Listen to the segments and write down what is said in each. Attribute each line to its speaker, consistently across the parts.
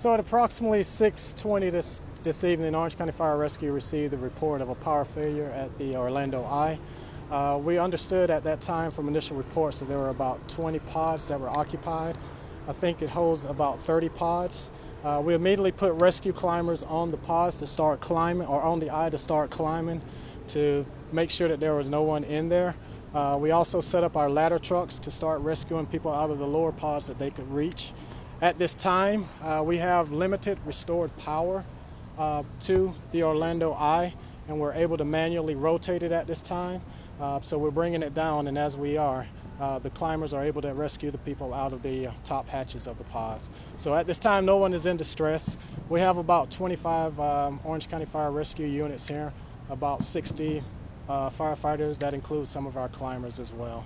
Speaker 1: So at approximately 6:20 this evening, Orange County Fire Rescue received a report of a power failure at the Orlando Eye. We understood at that time from initial reports that there were about 20 pods that were occupied. I think it holds about 30 pods. We immediately put rescue climbers on the pods to start climbing, or on the eye to start climbing, to make sure that there was no one in there. We also set up our ladder trucks to start rescuing people out of the lower pods that they could reach. At this time, we have limited restored power to the Orlando Eye, and we're able to manually rotate it at this time. So we're bringing it down, and as we are, the climbers are able to rescue the people out of the top hatches of the pods. So at this time, no one is in distress. We have about 25 Orange County Fire Rescue units here, about 60 firefighters. That includes some of our climbers as well.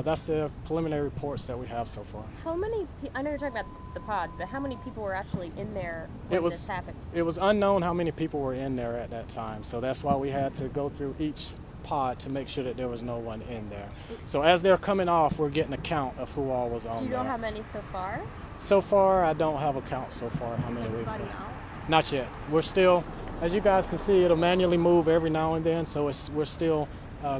Speaker 1: That's the preliminary reports that we have so far.
Speaker 2: How many, I know you're talking about the pods, but how many people were actually in there when this happened?
Speaker 1: It was unknown how many people were in there at that time, so that's why we had to go through each pod to make sure that there was no one in there. So as they're coming off, we're getting a count of who all was on there.
Speaker 2: Do you know how many so far?
Speaker 1: So far, I don't have a count so far how many we've got. Not yet. We're still, as you guys can see, it'll manually move every now and then, so we're still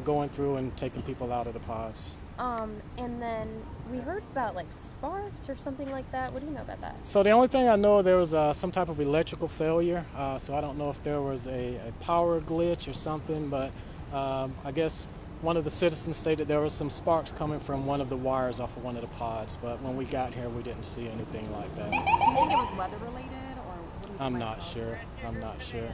Speaker 1: going through and taking people out of the pods.
Speaker 2: And then we heard about like sparks or something like that. What do you know about that?
Speaker 1: So the only thing I know, there was some type of electrical failure. So I don't know if there was a power glitch or something, but I guess one of the citizens stated there was some sparks coming from one of the wires off of one of the pods. But when we got here, we didn't see anything like that.
Speaker 3: Do you think it was weather related, or what do you
Speaker 1: I'm not sure. I'm not sure.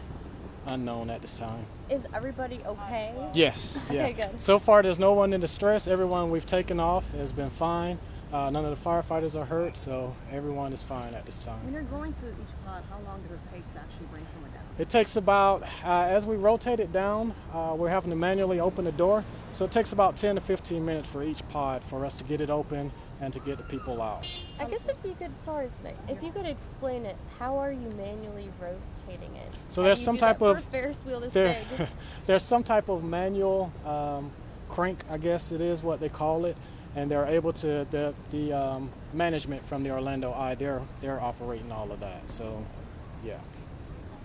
Speaker 1: Unknown at this time.
Speaker 2: Is everybody okay?
Speaker 1: Yes. Yeah.
Speaker 2: Okay, good.
Speaker 1: So far, there's no one in distress. Everyone we've taken off has been fine. None of the firefighters are hurt, so everyone is fine at this time.
Speaker 3: When you're going to each pod, how long does it take to actually bring someone down?
Speaker 1: It takes about, as we rotate it down, we're having to manually open the door. So it takes about 10 to 15 minutes for each pod for us to get it open and to get the people out.
Speaker 2: I guess if you could, sorry, Snake, if you could explain it, how are you manually rotating it?
Speaker 1: So there's some type of
Speaker 2: Ferris wheel this big.
Speaker 1: There's some type of manual crank, I guess it is what they call it, and they're able to the management from the Orlando Eye. They're operating all of that. So, yeah.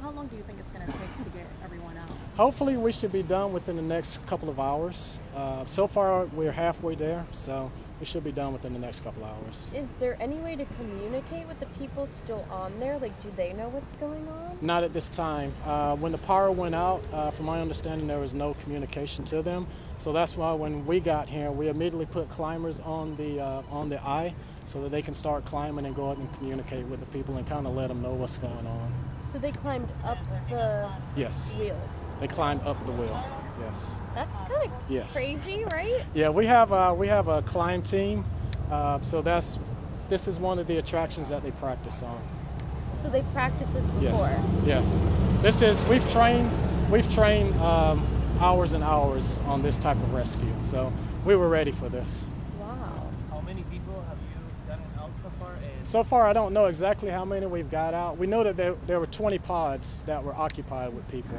Speaker 3: How long do you think it's going to take to get everyone out?
Speaker 1: Hopefully we should be done within the next couple of hours. So far we're halfway there, so we should be done within the next couple of hours.
Speaker 2: Is there any way to communicate with the people still on there? Like, do they know what's going on?
Speaker 1: Not at this time. When the power went out, from my understanding, there was no communication to them. So that's why when we got here, we immediately put climbers on the eye so that they can start climbing and go out and communicate with the people and kind of let them know what's going on.
Speaker 2: So they climbed up the wheel?
Speaker 1: They climbed up the wheel, yes.
Speaker 2: That's kind of crazy, right?
Speaker 1: Yeah, we have a climb team, so this is one of the attractions that they practice on.
Speaker 2: So they practiced this before?
Speaker 1: Yes. We've trained hours and hours on this type of rescue, so we were ready for this.
Speaker 2: Wow.
Speaker 4: How many people have you gotten out so far?
Speaker 1: So far, I don't know exactly how many we've got out. We know that there were 20 pods that were occupied with people,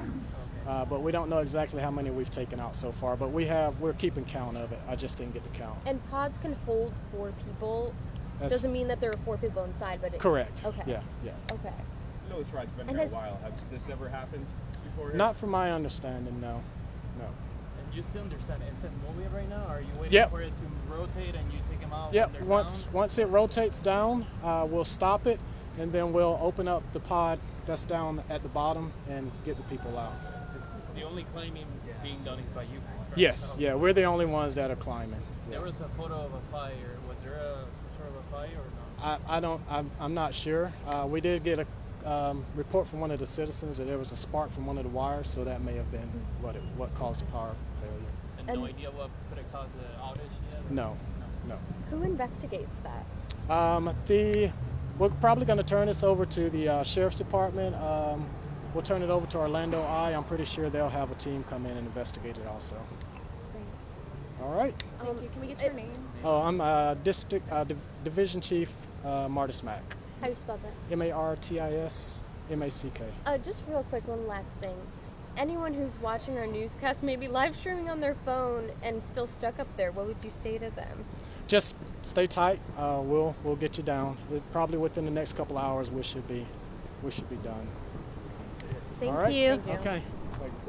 Speaker 1: but we don't know exactly how many we've taken out so far. But we're keeping count of it. I just didn't get the count.
Speaker 2: And pods can hold 4 people. Doesn't mean that there are 4 people inside, but
Speaker 1: correct.
Speaker 2: Okay.
Speaker 1: Yeah.
Speaker 2: Okay.
Speaker 5: I know this ride's been here a while. Has this ever happened before?
Speaker 1: Not from my understanding, no.
Speaker 4: And you still understand it's in moving right now? Or are you waiting for it to rotate and you take them out?
Speaker 1: Yep. Once it rotates down, we'll stop it, and then we'll open up the pod that's down at the bottom and get the people out.
Speaker 4: The only climbing being done is by you guys, right?
Speaker 1: Yes. Yeah, we're the only ones that are climbing.
Speaker 4: There was a photo of a fire. Was there some sort of a fire or not?
Speaker 1: I'm not sure. We did get a report from one of the citizens that there was a spark from one of the wires, so that may have been what caused the power failure.
Speaker 4: And no idea what could have caused the outage yet?
Speaker 1: No.
Speaker 2: Who investigates that?
Speaker 1: We're probably going to turn this over to the sheriff's department. We'll turn it over to Orlando Eye. I'm pretty sure they'll have a team come in and investigate it also.
Speaker 2: Great.
Speaker 1: All right.
Speaker 3: Thank you. Can we get your name?
Speaker 1: Oh, I'm Division Chief Martis Mack.
Speaker 2: How do you spell that?
Speaker 1: MARTISMACK.
Speaker 2: Just real quick, one last thing. Anyone who's watching our newscast, maybe live streaming on their phone and still stuck up there, what would you say to them?
Speaker 1: just stay tight. We'll get you down. Probably within the next couple hours we should be done.
Speaker 2: Thank
Speaker 1: All right?
Speaker 2: you.
Speaker 3: Thank you.
Speaker 1: Okay.